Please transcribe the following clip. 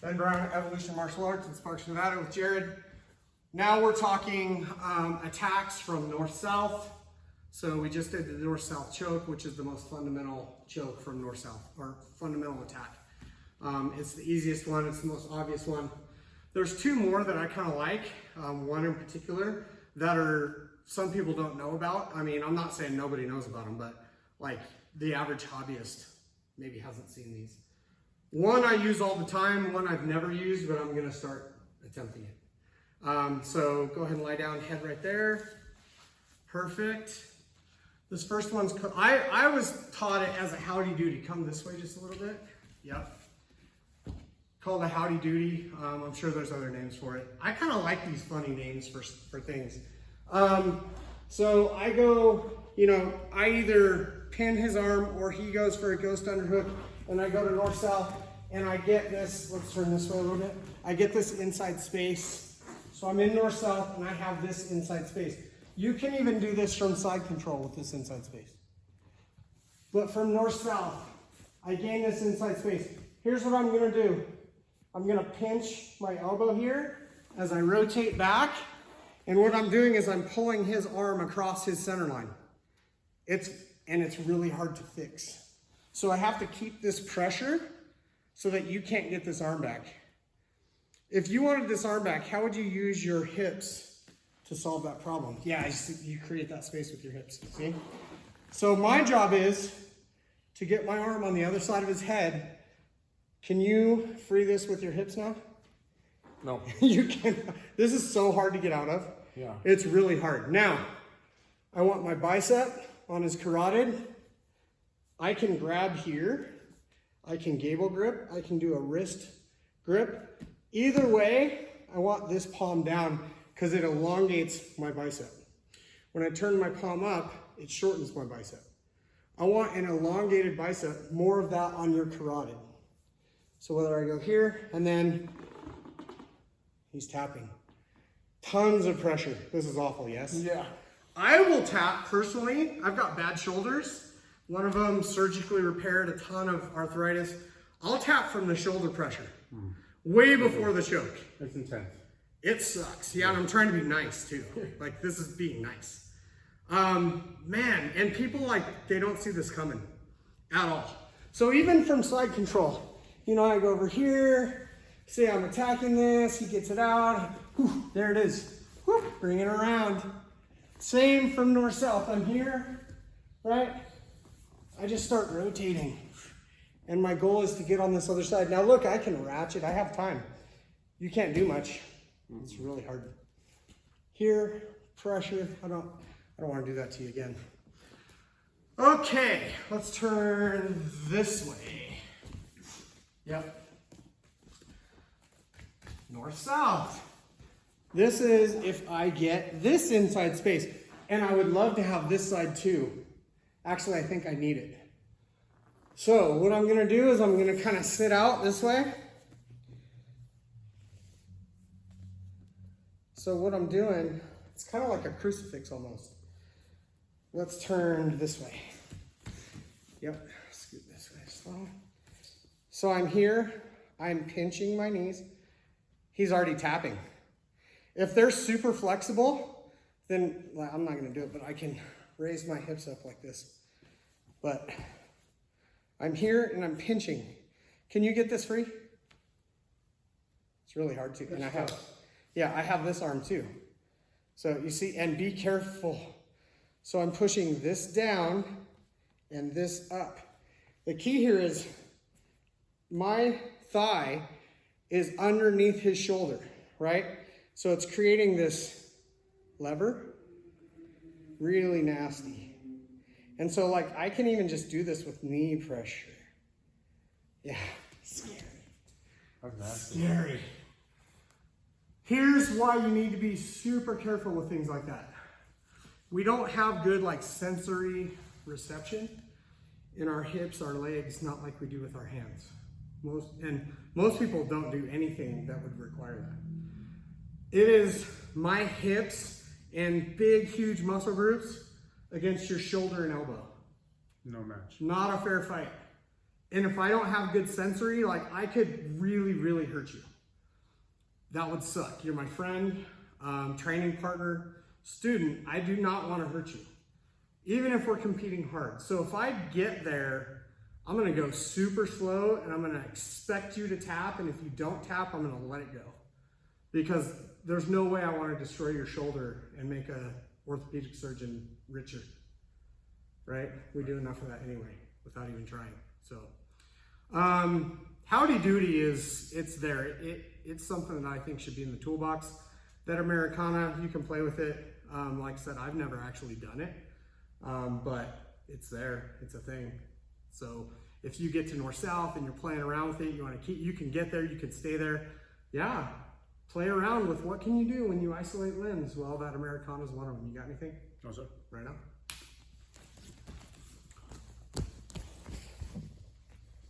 Ben Brown, Evolution Martial Arts in Sparks, Nevada with Jared. Now we're talking attacks from north-south. So we just did the north-south choke, which is the most fundamental choke from north-south, or fundamental attack. It's the easiest one, it's the most obvious one. There's two more that I kind of like, one in particular that some people don't know about. I mean, I'm not saying nobody knows about them, but like the average hobbyist maybe hasn't seen these. One I use all the time, one I've never used, but I'm gonna start attempting it. So go ahead and lie down, head right there. Perfect. This first one's, I was taught it as a Howdy Doody. Come this way just a little bit. Yep. Called a Howdy Doody. I'm sure there's other names for it. I kind of like these funny names for things. So I go, I either pin his arm or he goes for a ghost underhook, and I go to north-south and I get this, let's turn this way a little bit. I get this inside space. So I'm in north-south and I have this inside space. You can even do this from side control with this inside space. But from north-south, I gain this inside space. Here's what I'm gonna do. I'm gonna pinch my elbow here as I rotate back. And what I'm doing is I'm pulling his arm across his center line. It's really hard to fix. So I have to keep this pressure so that you can't get this arm back. If you wanted this arm back, how would you use your hips to solve that problem? Yeah, you create that space with your hips, see? So my job is to get my arm on the other side of his head. Can you free this with your hips now? No. You can. This is so hard to get out of. Yeah. It's really hard. Now, I want my bicep on his carotid. I can grab here. I can gable grip. I can do a wrist grip. Either way, I want this palm down because it elongates my bicep. When I turn my palm up, it shortens my bicep. I want an elongated bicep, more of that on your carotid. So whether I go here and then he's tapping. Tons of pressure. This is awful, yes? Yeah. I will tap personally. I've got bad shoulders. One of them surgically repaired, a ton of arthritis. I'll tap from the shoulder pressure, way before the choke. It's intense. It sucks. Yeah, and I'm trying to be nice too. Like, this is being nice. Man, and people they don't see this coming at all. So even from side control, I go over here, say I'm attacking this, he gets it out, whew, there it is, whew, bring it around. Same from north-south, I'm here, right? I just start rotating. And my goal is to get on this other side. Now look, I can ratchet, I have time. You can't do much. It's really hard. Here, pressure, I don't want to do that to you again. Okay, let's turn this way. Yep. North-south. This is if I get this inside space. And I would love to have this side too. Actually, I think I need it. So what I'm gonna do is I'm gonna kind of sit out this way. So what I'm doing, it's kind of like a crucifix almost. Let's turn this way. Yep, scoot this way slow. So I'm here, I'm pinching my knees. He's already tapping. If they're super flexible, then I'm not gonna do it, but I can raise my hips up like this. But I'm here and I'm pinching. Can you get this free? It's really hard to, and I have this arm too. So you see, and be careful. So I'm pushing this down and this up. The key here is my thigh is underneath his shoulder, right? So it's creating this lever, really nasty. And so I can even just do this with knee pressure. Yeah, scary. That's nasty. Scary. Here's why you need to be super careful with things like that. We don't have good sensory reception in our hips, our legs, not like we do with our hands. Most people don't do anything that would require that. It is my hips and big, huge muscle groups against your shoulder and elbow. No match. Not a fair fight. And if I don't have good sensory, like I could really, really hurt you. That would suck. You're my friend, training partner, student. I do not want to hurt you, even if we're competing hard. So if I get there, I'm going to go super slow and I'm going to expect you to tap. And if you don't tap, I'm going to let it go, because there's no way I want to destroy your shoulder and make a orthopedic surgeon richer, right? We do enough of that anyway without even trying. So Howdy Doody it's there. It's something that I think should be in the toolbox. That Americana, you can play with it. Like I said, I've never actually done it, but it's there. It's a thing. So if you get to north-south and you're playing around with it, you can get there, you can stay there. Yeah, play around with what can you do when you isolate limbs. Well, that Americana is one of them. You got anything? No, sir. Right now?